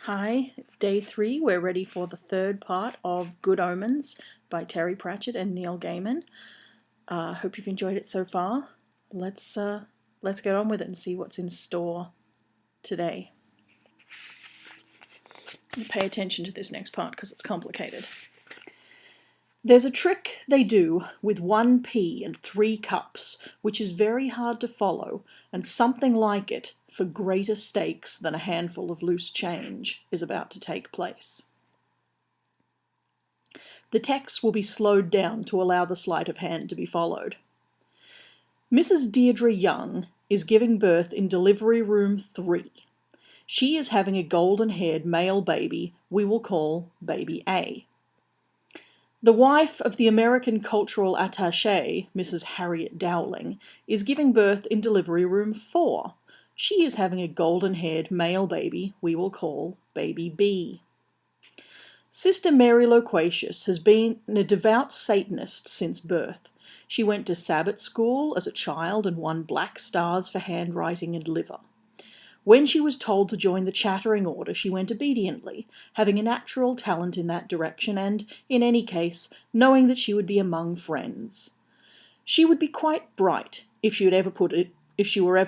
Hi, it's day 3. We're ready for the third part of Good Omens by Terry Pratchett and Neil Gaiman. Hope you've enjoyed it so far. Let's get on with it and see what's in store today. Pay attention to this next part because it's complicated. There's a trick they do with 1 pea and 3 cups, which is very hard to follow, and something like it, for greater stakes than a handful of loose change, is about to take place. The text will be slowed down to allow the sleight of hand to be followed. Mrs. Deirdre Young is giving birth in delivery room 3. She is having a golden-haired male baby we will call baby A. The wife of the American cultural attaché, Mrs. Harriet Dowling, is giving birth in delivery room 4. She is having a golden-haired male baby we will call baby B. Sister Mary Loquacious has been a devout Satanist since birth. She went to Sabbath school as a child and won black stars for handwriting and liver. When she was told to join the Chattering Order, she went obediently, having a natural talent in that direction and, in any case, knowing that she would be among friends. She would be quite bright if she were ever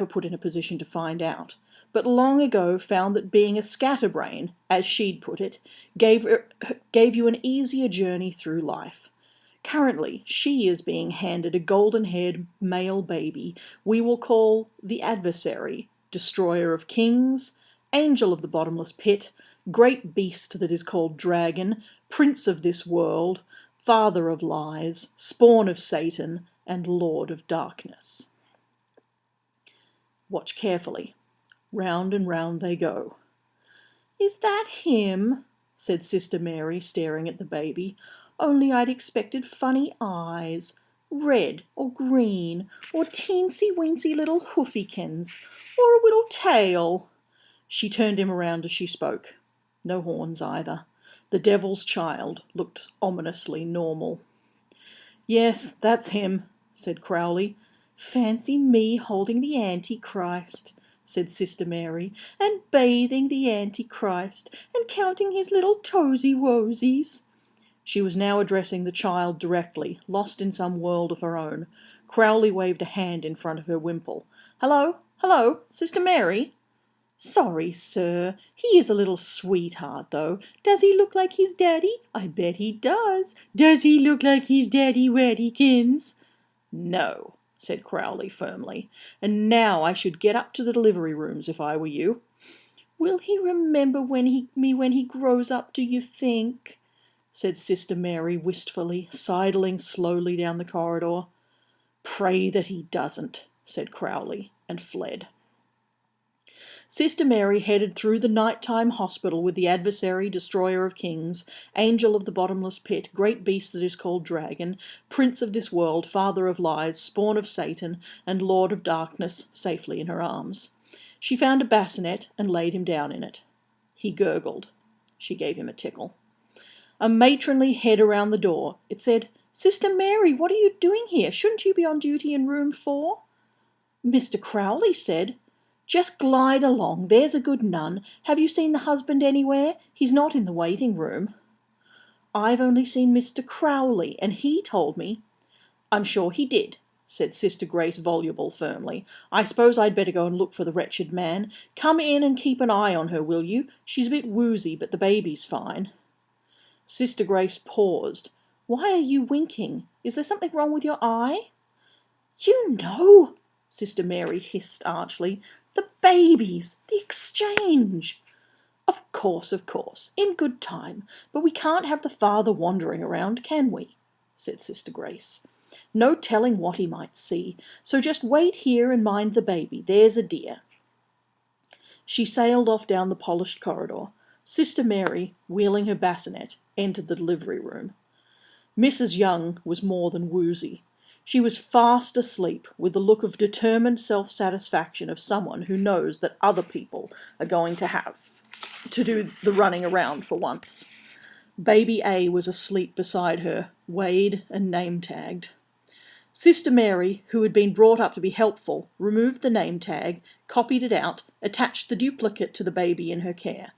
put in a position to find out, but long ago found that being a scatterbrain, as she'd put it, gave you an easier journey through life. Currently, she is being handed a golden-haired male baby we will call the adversary, destroyer of kings, angel of the bottomless pit, great beast that is called dragon, prince of this world, father of lies, spawn of Satan, and lord of darkness. Watch carefully. Round and round they go. "Is that him?" said Sister Mary, staring at the baby. "Only I'd expected funny eyes, red or green, or teensy-weensy little hoofykins, or a little tail." She turned him around as she spoke. No horns either. The devil's child looked ominously normal. "Yes, that's him," said Crowley. "Fancy me holding the Antichrist," said Sister Mary, "and bathing the Antichrist, and counting his little toesy-woesies." She was now addressing the child directly, lost in some world of her own. Crowley waved a hand in front of her wimple. "Hello, hello, Sister Mary?" "Sorry, sir. He is a little sweetheart, though. Does he look like his daddy? I bet he does. Does he look like his daddy Waddykins?" "No," said Crowley firmly. "And now I should get up to the delivery rooms if I were you." "Will he remember me when he grows up, do you think?" said Sister Mary wistfully, sidling slowly down the corridor. "Pray that he doesn't," said Crowley, and fled. Sister Mary headed through the nighttime hospital with the adversary, destroyer of kings, angel of the bottomless pit, great beast that is called dragon, prince of this world, father of lies, spawn of Satan, and lord of darkness, safely in her arms. She found a bassinet and laid him down in it. He gurgled. She gave him a tickle. A matronly head around the door. It said, "Sister Mary, what are you doing here? Shouldn't you be on duty in room 4? Mr. Crowley said, "Just glide along, there's a good nun. Have you seen the husband anywhere? He's not in the waiting room." "I've only seen Mr. Crowley, and he told me—" "I'm sure he did," said Sister Grace Voluble firmly. "I suppose I'd better go and look for the wretched man. Come in and keep an eye on her, will you? She's a bit woozy, but the baby's fine." Sister Grace paused. "Why are you winking? Is there something wrong with your eye?" "You know," Sister Mary hissed archly. "The babies! The exchange!" Of course, in good time. But we can't have the father wandering around, can we?" said Sister Grace. "No telling what he might see. So just wait here and mind the baby, there's a dear." She sailed off down the polished corridor. Sister Mary, wheeling her bassinet, entered the delivery room. Mrs. Young was more than woozy. She was fast asleep, with the look of determined self-satisfaction of someone who knows that other people are going to have to do the running around for once. Baby A was asleep beside her, weighed and name-tagged. Sister Mary, who had been brought up to be helpful, removed the name tag, copied it out, attached the duplicate to the baby in her care.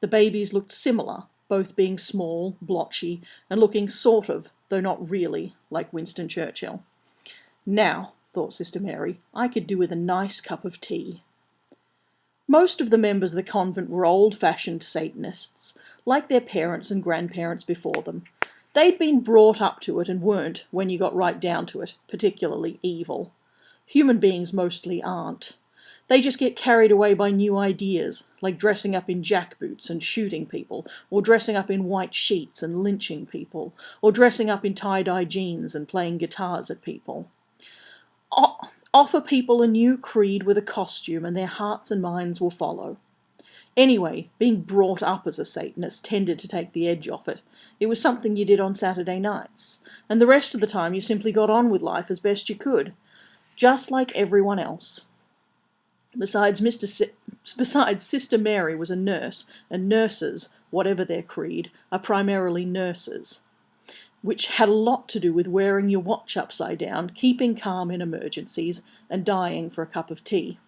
The babies looked similar, both being small, blotchy, and looking sort of, though not really, like Winston Churchill. Now, thought Sister Mary, I could do with a nice cup of tea. Most of the members of the convent were old-fashioned Satanists, like their parents and grandparents before them. They'd been brought up to it and weren't, when you got right down to it, particularly evil. Human beings mostly aren't. They just get carried away by new ideas, like dressing up in jackboots and shooting people, or dressing up in white sheets and lynching people, or dressing up in tie-dye jeans and playing guitars at people. Offer people a new creed with a costume and their hearts and minds will follow. Anyway, being brought up as a Satanist tended to take the edge off it. It was something you did on Saturday nights, and the rest of the time you simply got on with life as best you could, just like everyone else. Besides, Sister Mary was a nurse, and nurses, whatever their creed, are primarily nurses, which had a lot to do with wearing your watch upside down, keeping calm in emergencies, and dying for a cup of tea.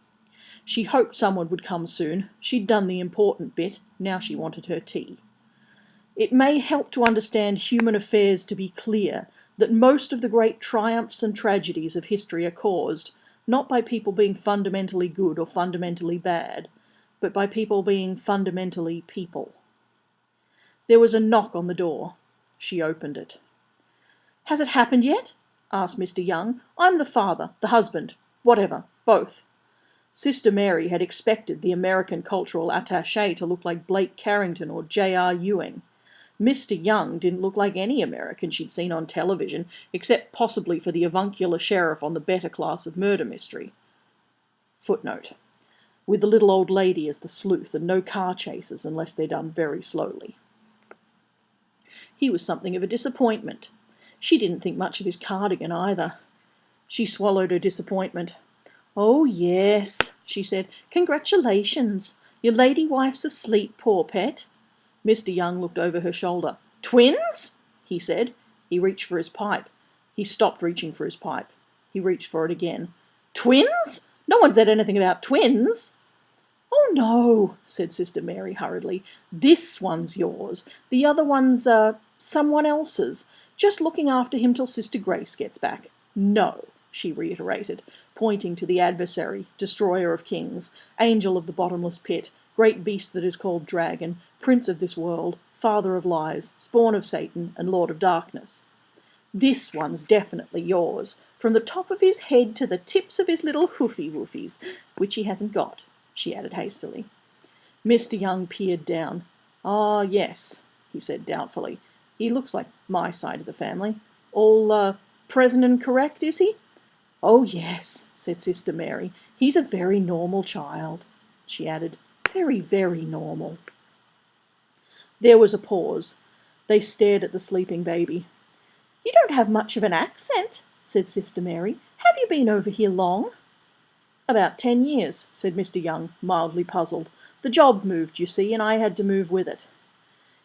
She hoped someone would come soon. She'd done the important bit, now she wanted her tea. It may help to understand human affairs to be clear that most of the great triumphs and tragedies of history are caused not by people being fundamentally good or fundamentally bad, but by people being fundamentally people. There was a knock on the door. She opened it. "Has it happened yet?" asked Mr. Young. "I'm the father, the husband, whatever, both." Sister Mary had expected the American cultural attaché to look like Blake Carrington or J.R. Ewing. Mr. Young didn't look like any American she'd seen on television, except possibly for the avuncular sheriff on the better class of murder mystery. Footnote: with the little old lady as the sleuth and no car chases unless they're done very slowly. He was something of a disappointment. She didn't think much of his cardigan either. She swallowed her disappointment. "Oh, yes," she said. "Congratulations. Your lady wife's asleep, poor pet." Mr. Young looked over her shoulder. "Twins?" he said. He reached for his pipe. He stopped reaching for his pipe. He reached for it again. "Twins? No one said anything about twins." "Oh, no," said Sister Mary hurriedly. "This one's yours. The other one's, someone else's. Just looking after him till Sister Grace gets back." "No," she reiterated, pointing to the adversary, destroyer of kings, angel of the bottomless pit, great beast that is called dragon, prince of this world, father of lies, spawn of Satan, and lord of darkness. "This one's definitely yours, from the top of his head to the tips of his little hoofy-woofies, which he hasn't got," she added hastily. Mr. Young peered down. "Ah, yes," he said doubtfully. "He looks like my side of the family. All, present and correct, is he?" "Oh, yes," said Sister Mary. "He's a very normal child," she added. "Very, very normal." There was a pause. They stared at the sleeping baby. "You don't have much of an accent," said Sister Mary. "Have you been over here long?" "About 10 years," said Mr. Young, mildly puzzled. "The job moved, you see, and I had to move with it."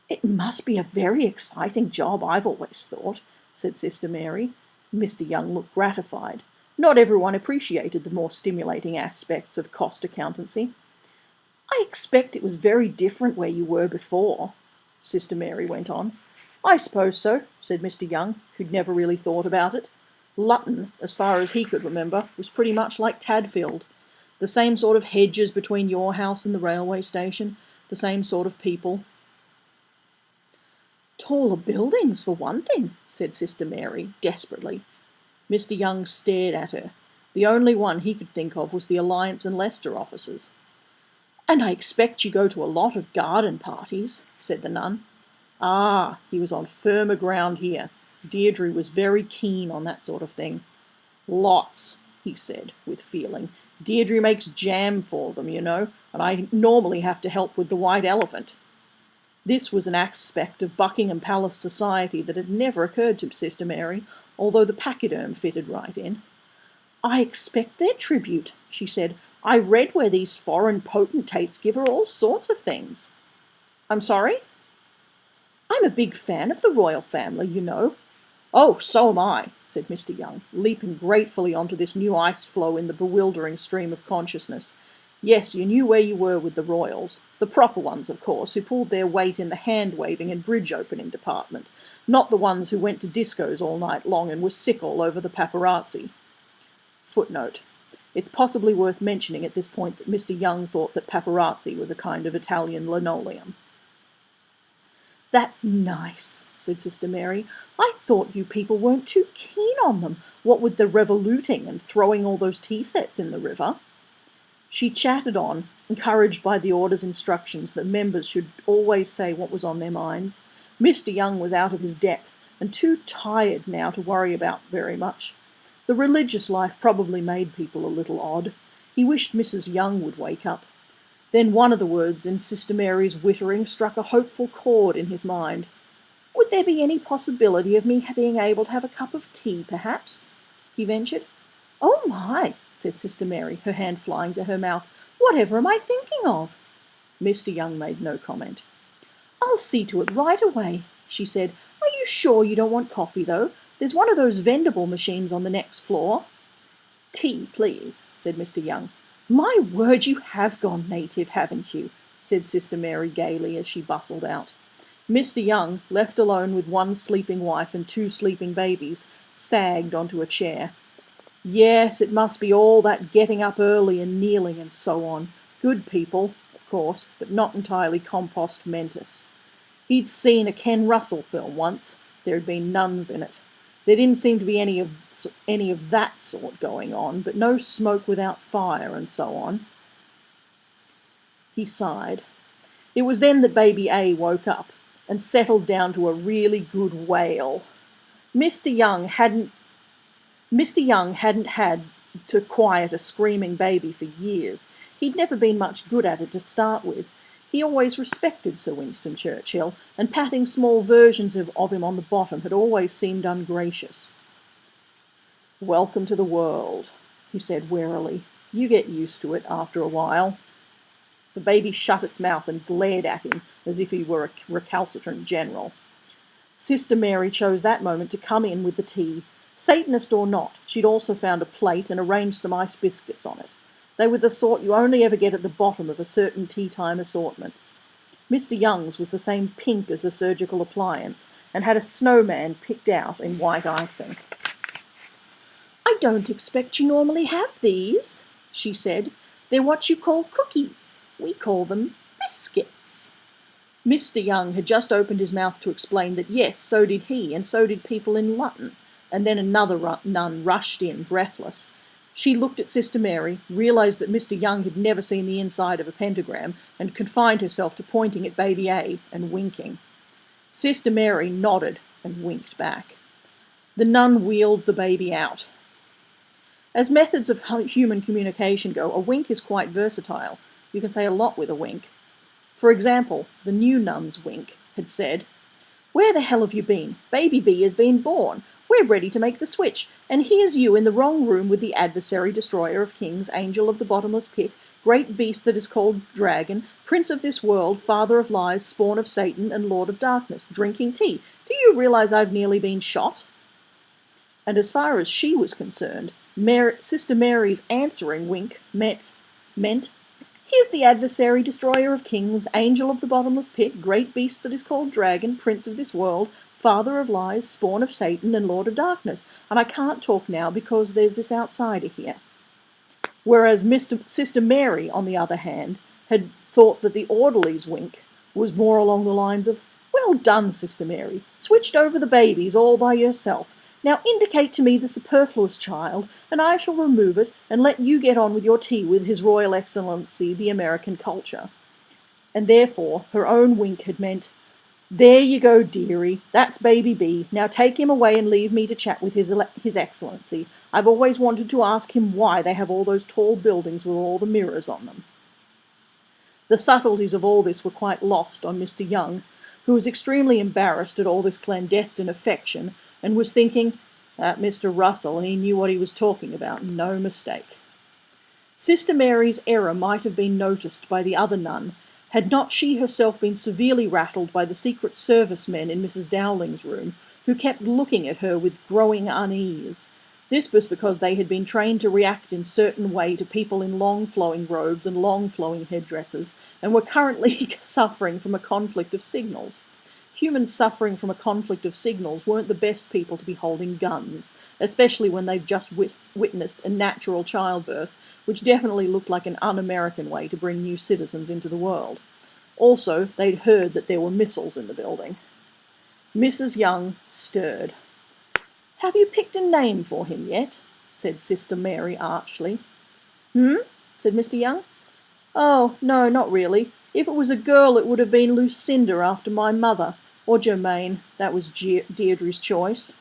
"It must be a very exciting job, I've always thought," said Sister Mary. Mr. Young looked gratified. Not everyone appreciated the more stimulating aspects of cost accountancy. "I expect it was very different where you were before," Sister Mary went on. "I suppose so," said Mr. Young, who'd never really thought about it. Lutton, as far as he could remember, was pretty much like Tadfield. The same sort of hedges between your house and the railway station, the same sort of people. "Taller buildings, for one thing," said Sister Mary, desperately. Mr. Young stared at her. The only one he could think of was the Alliance and Leicester offices. "And I expect you go to a lot of garden parties," said the nun. Ah, he was on firmer ground here. Deirdre was very keen on that sort of thing. "Lots," he said, with feeling. "Deirdre makes jam for them, you know, and I normally have to help with the white elephant." This was an aspect of Buckingham Palace society that had never occurred to Sister Mary, although the pachyderm fitted right in. "I expect their tribute," she said. "I read where these foreign potentates give her all sorts of things." "I'm sorry?" "I'm a big fan of the royal family, you know." "Oh, so am I," said Mr. Young, leaping gratefully onto this new ice flow in the bewildering stream of consciousness. Yes, you knew where you were with the royals. The proper ones, of course, who pulled their weight in the hand-waving and bridge-opening department, not the ones who went to discos all night long and were sick all over the paparazzi. Footnote. It's possibly worth mentioning at this point that Mr. Young thought that paparazzi was a kind of Italian linoleum. "That's nice," said Sister Mary. "I thought you people weren't too keen on them, what with the revoluting and throwing all those tea sets in the river." She chatted on, encouraged by the order's instructions that members should always say what was on their minds. Mr. Young was out of his depth, and too tired now to worry about very much. The religious life probably made people a little odd. He wished Mrs. Young would wake up. Then one of the words in Sister Mary's wittering struck a hopeful chord in his mind. "Would there be any possibility of me being able to have a cup of tea, perhaps?" he ventured. "Oh my," said Sister Mary, her hand flying to her mouth. "Whatever am I thinking of?" Mr. Young made no comment. "I'll see to it right away," she said. "Are you sure you don't want coffee, though? There's one of those vendible machines on the next floor." "Tea, please," said Mr. Young. "My word, you have gone native, haven't you?" said Sister Mary gaily as she bustled out. Mr. Young, left alone with one sleeping wife and two sleeping babies, sagged onto a chair. Yes, it must be all that getting up early and kneeling and so on. Good people, of course, but not entirely compost mentis. He'd seen a Ken Russell film once. There had been nuns in it. There didn't seem to be any of that sort going on, but no smoke without fire and so on. He sighed. It was then that baby A woke up and settled down to a really good wail. Mr. Young hadn't had to quiet a screaming baby for years. He'd never been much good at it to start with. He always respected Sir Winston Churchill, and patting small versions of him on the bottom had always seemed ungracious. "Welcome to the world," he said wearily. "You get used to it after a while." The baby shut its mouth and glared at him as if he were a recalcitrant general. Sister Mary chose that moment to come in with the tea. Satanist or not, she'd also found a plate and arranged some ice biscuits on it. They were the sort you only ever get at the bottom of a certain tea-time assortments. Mr. Young's was the same pink as a surgical appliance, and had a snowman picked out in white icing. "I don't expect you normally have these," she said. "They're what you call cookies. We call them biscuits." Mr. Young had just opened his mouth to explain that yes, so did he, and so did people in Lutton, and then another nun rushed in, breathless. She looked at Sister Mary, realised that Mr. Young had never seen the inside of a pentagram, and confined herself to pointing at baby A and winking. Sister Mary nodded and winked back. The nun wheeled the baby out. As methods of human communication go, a wink is quite versatile. You can say a lot with a wink. For example, the new nun's wink had said, "Where the hell have you been? Baby B has been born. We're ready to make the switch, and here's you in the wrong room with the adversary, destroyer of kings, angel of the bottomless pit, great beast that is called dragon, prince of this world, father of lies, spawn of Satan, and lord of darkness, drinking tea. Do you realize I've nearly been shot?" And as far as she was concerned, Sister Mary's answering wink meant, "Here's the adversary, destroyer of kings, angel of the bottomless pit, great beast that is called dragon, prince of this world, father of lies, spawn of Satan, and lord of darkness, and I can't talk now because there's this outsider here." Whereas Sister Mary, on the other hand, had thought that the orderly's wink was more along the lines of, "Well done, Sister Mary, switched over the babies all by yourself. Now indicate to me the superfluous child, and I shall remove it and let you get on with your tea with His Royal Excellency, the American culture." And therefore her own wink had meant, "There you go, dearie, that's baby B. Now take him away and leave me to chat with His Excellency. I've always wanted to ask him why they have all those tall buildings with all the mirrors on them." The subtleties of all this were quite lost on Mr. Young, who was extremely embarrassed at all this clandestine affection, and was thinking, "That Mr. Russell, he knew what he was talking about, no mistake." Sister Mary's error might have been noticed by the other nun, had not she herself been severely rattled by the Secret Service men in Mrs. Dowling's room, who kept looking at her with growing unease. This was because they had been trained to react in a certain way to people in long flowing robes and long flowing headdresses, and were currently suffering from a conflict of signals. Humans suffering from a conflict of signals weren't the best people to be holding guns, especially when they've just witnessed a natural childbirth, which definitely looked like an un-American way to bring new citizens into the world. Also, they'd heard that there were missiles in the building. Mrs. Young stirred. "Have you picked a name for him yet?" said Sister Mary archly. Said Mr. Young. "Oh, no, not really. If it was a girl, it would have been Lucinda after my mother, or Germaine. That was Deirdre's choice."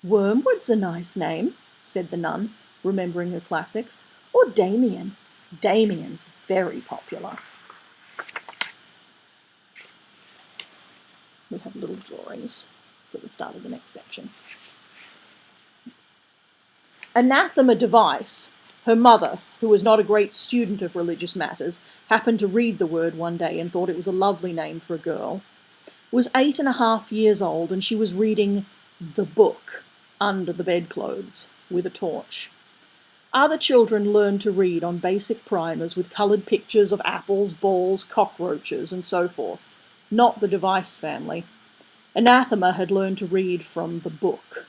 "Wormwood's a nice name," said the nun, remembering her classics. "Or Damien. Damien's very popular." We have little drawings for the start of the next section. Anathema device. Her mother, who was not a great student of religious matters, happened to read the word one day and thought it was a lovely name for a girl, was 8.5 years old, and she was reading the book under the bedclothes with a torch. Other children learned to read on basic primers with coloured pictures of apples, balls, cockroaches, and so forth. Not the device family. Anathema had learned to read from the book.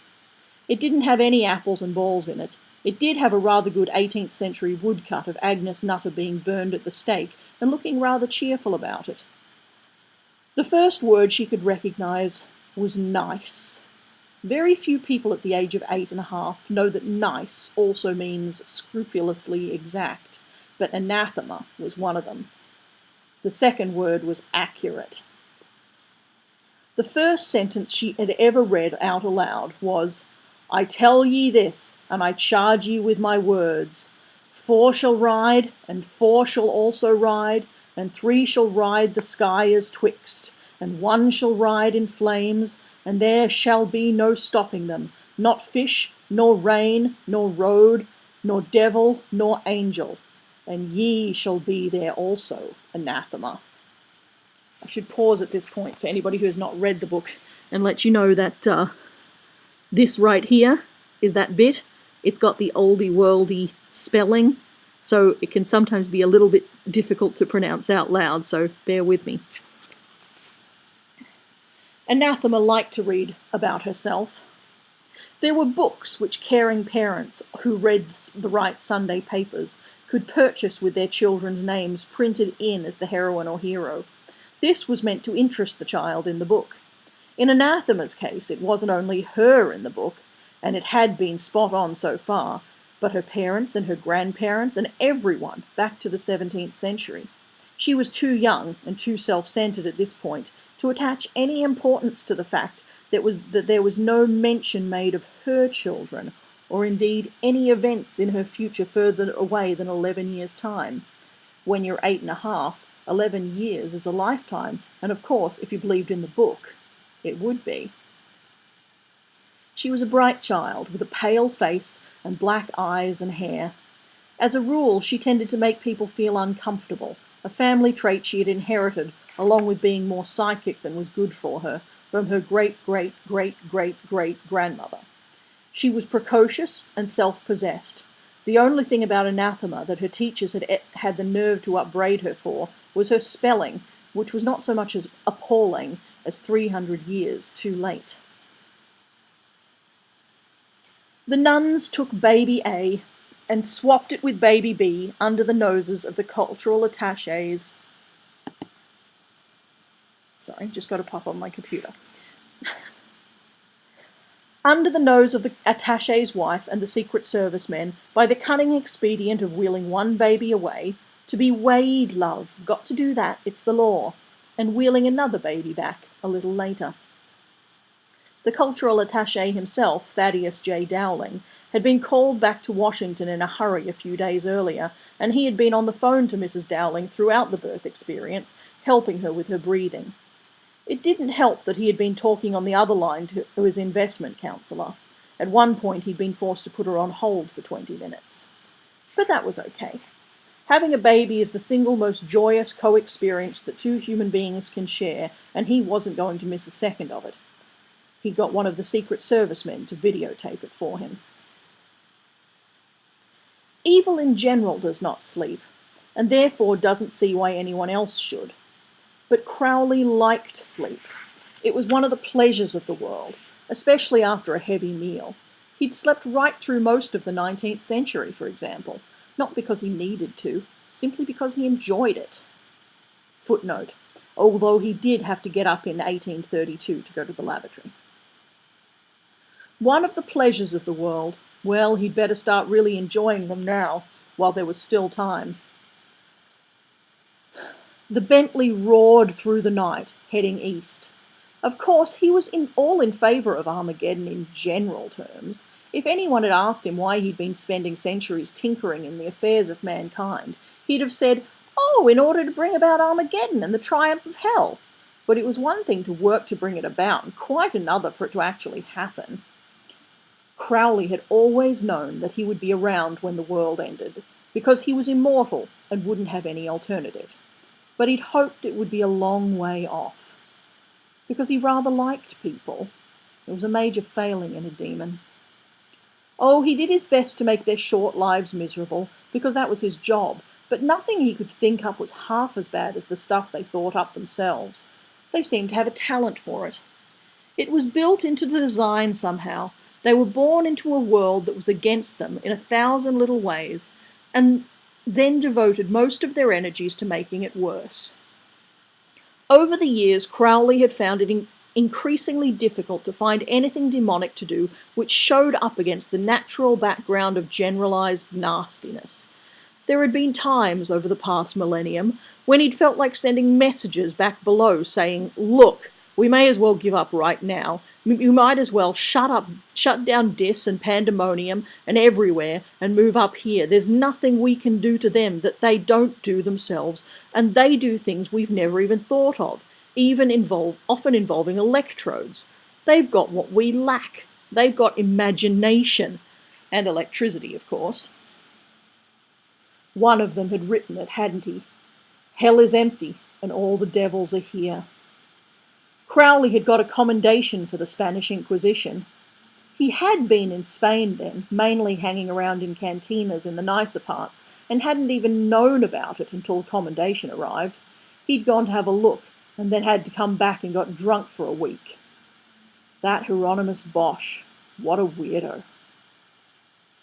It didn't have any apples and balls in it. It did have a rather good 18th century woodcut of Agnes Nutter being burned at the stake and looking rather cheerful about it. The first word she could recognise was nice. Very few people at the age of 8.5 know that nice also means scrupulously exact, but anathema was one of them. The second word was accurate. The first sentence she had ever read out aloud was, "I tell ye this, and I charge ye with my words. 4 shall ride, and 4 shall also ride, and 3 shall ride the sky as twixt, and 1 shall ride in flames, and there shall be no stopping them, not fish, nor rain, nor road, nor devil, nor angel. And ye shall be there also, anathema." I should pause at this point for anybody who has not read the book and let you know that this right here is that bit. It's got the oldie-worldy spelling, so it can sometimes be a little bit difficult to pronounce out loud, so bear with me. Anathema liked to read about herself. There were books which caring parents who read the right Sunday papers could purchase with their children's names printed in as the heroine or hero. This was meant to interest the child in the book. In Anathema's case, it wasn't only her in the book, and it had been spot on so far, but her parents and her grandparents and everyone back to the 17th century. She was too young and too self-centered at this point to attach any importance to the fact that there was no mention made of her children, or indeed any events in her future further away than 11 years' time. When you're 8.5, 11 years is a lifetime, and of course, if you believed in the book, it would be. She was a bright child with a pale face and black eyes and hair. As a rule, she tended to make people feel uncomfortable, a family trait she had inherited, along with being more psychic than was good for her, from her great-great-great-great-great-grandmother. She was precocious and self-possessed. The only thing about Anathema that her teachers had the nerve to upbraid her for was her spelling, which was not so much as appalling as 300 years too late. The nuns took baby A and swapped it with baby B under the noses of the cultural attachés. Sorry, just got to pop on my computer. Under the nose of the attaché's wife and the Secret Service men by the cunning expedient of wheeling one baby away, to be weighed, love, got to do that, it's the law, and wheeling another baby back a little later. The cultural attaché himself, Thaddeus J. Dowling, had been called back to Washington in a hurry a few days earlier, and he had been on the phone to Mrs. Dowling throughout the birth experience, helping her with her breathing. It didn't help that he had been talking on the other line to his investment counsellor. At one point he'd been forced to put her on hold for 20 minutes. But that was okay. Having a baby is the single most joyous co-experience that two human beings can share, and he wasn't going to miss a second of it. He got one of the Secret Service men to videotape it for him. Evil in general does not sleep, and therefore doesn't see why anyone else should. But Crowley liked sleep. It was one of the pleasures of the world, especially after a heavy meal. He'd slept right through most of the 19th century, for example, not because he needed to, simply because he enjoyed it. Footnote, although he did have to get up in 1832 to go to the lavatory. One of the pleasures of the world, well, he'd better start really enjoying them now, while there was still time. The Bentley roared through the night, heading east. Of course, he was all in favour of Armageddon in general terms. If anyone had asked him why he'd been spending centuries tinkering in the affairs of mankind, he'd have said, "Oh, in order to bring about Armageddon and the triumph of hell." But it was one thing to work to bring it about, and quite another for it to actually happen. Crowley had always known that he would be around when the world ended, because he was immortal and wouldn't have any alternative. But he'd hoped it would be a long way off, because he rather liked people. It was a major failing in a demon. Oh, he did his best to make their short lives miserable, because that was his job, but nothing he could think up was half as bad as the stuff they thought up themselves. They seemed to have a talent for it. It was built into the design somehow. They were born into a world that was against them in 1,000 little ways, and then devoted most of their energies to making it worse. Over the years, Crowley had found it increasingly difficult to find anything demonic to do which showed up against the natural background of generalized nastiness. There had been times over the past millennium when he'd felt like sending messages back below saying, "Look, we may as well give up right now. You might as well shut down dis and pandemonium and everywhere and move up here. There's nothing we can do to them that they don't do themselves, and they do things we've never even thought of, often involving electrodes. They've got what we lack. They've got imagination. And electricity, of course." One of them had written it, hadn't he? "Hell is empty, and all the devils are here." Crowley had got a commendation for the Spanish Inquisition. He had been in Spain then, mainly hanging around in cantinas in the nicer parts, and hadn't even known about it until commendation arrived. He'd gone to have a look, and then had to come back and got drunk for a week. That Hieronymus Bosch, what a weirdo.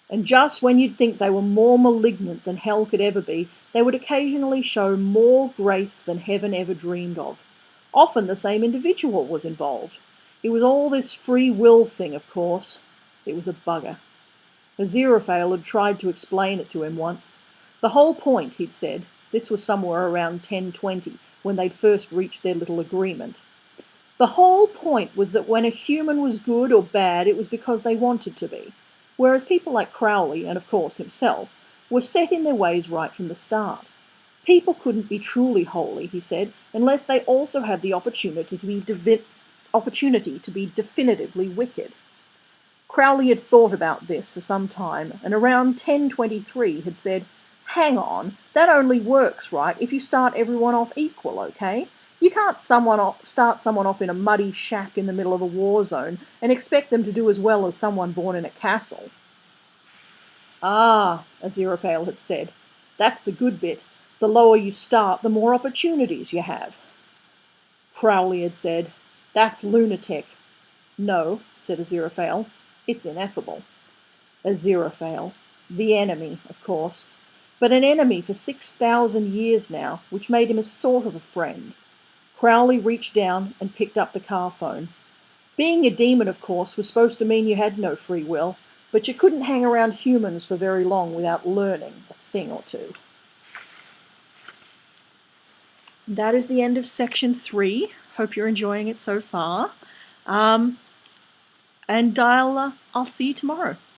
And just when you'd think they were more malignant than hell could ever be, they would occasionally show more grace than heaven ever dreamed of. Often the same individual was involved. It was all this free will thing, of course. It was a bugger. Aziraphale had tried to explain it to him once. The whole point, he'd said, this was somewhere around 1020, when they'd first reached their little agreement. The whole point was that when a human was good or bad, it was because they wanted to be. Whereas people like Crowley, and of course himself, were set in their ways right from the start. People couldn't be truly holy, he said, unless they also had the opportunity to be definitively wicked. Crowley had thought about this for some time, and around 1023 had said, "Hang on, that only works, right, if you start everyone off equal, okay? You can't start someone off in a muddy shack in the middle of a war zone and expect them to do as well as someone born in a castle." "Ah," Aziraphale had said, "that's the good bit. The lower you start, the more opportunities you have." Crowley had said, "That's lunatic." "No," said Aziraphale, "it's ineffable." Aziraphale, the enemy, of course, but an enemy for 6,000 years now, which made him a sort of a friend. Crowley reached down and picked up the car phone. Being a demon, of course, was supposed to mean you had no free will, but you couldn't hang around humans for very long without learning a thing or two. That is the end of section 3. Hope you're enjoying it so far. And I'll see you tomorrow.